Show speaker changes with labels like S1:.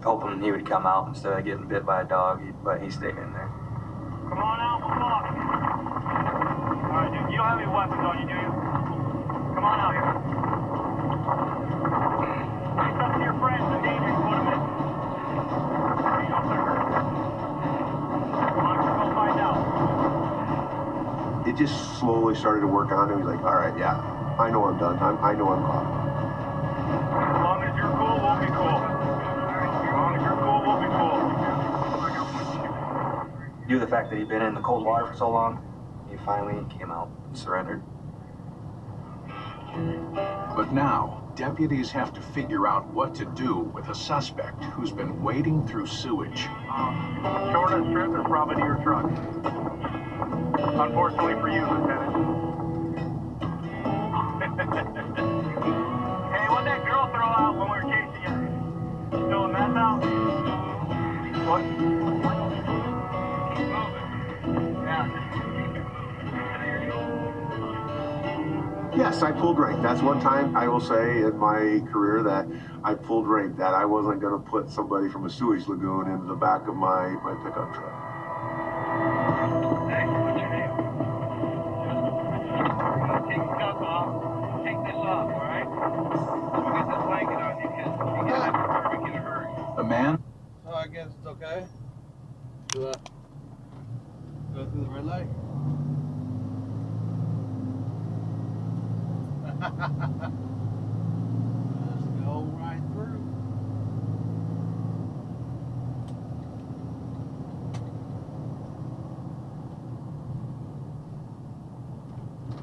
S1: hoping he would come out instead of getting bit by a dog, but he stayed in there.
S2: Come on out, we'll talk. All right, dude, you don't have any weapons on you, do you? Come on out here. Say something to your friends, the danger, you put them in. There you go, sir. Come on, we'll go find out.
S3: It just slowly started to work on him. He's like, all right, yeah, I know I'm done. I know I'm caught.
S2: As long as you're cool, we'll be cool. As long as you're cool, we'll be cool.
S1: Due to the fact that he'd been in the cold water for so long, he finally came out and surrendered.
S4: But now, deputies have to figure out what to do with a suspect who's been wading through sewage.
S2: Shortest trip is probably to your truck. Unfortunately for you, Lieutenant. Hey, what'd that girl throw out when we were chasing you? Still a mess out? What? Keep moving. Yeah.
S3: Yes, I pulled rank. That's one time I will say in my career that I pulled rank, that I wasn't going to put somebody from a sewage lagoon into the back of my pickup truck.
S2: Hey, what's your name? Take the cup off. Take this off, all right? We'll get this blanket on you because you get out of the in a hurry.
S4: A man
S5: Oh, I guess it's okay. Do I go through the red light?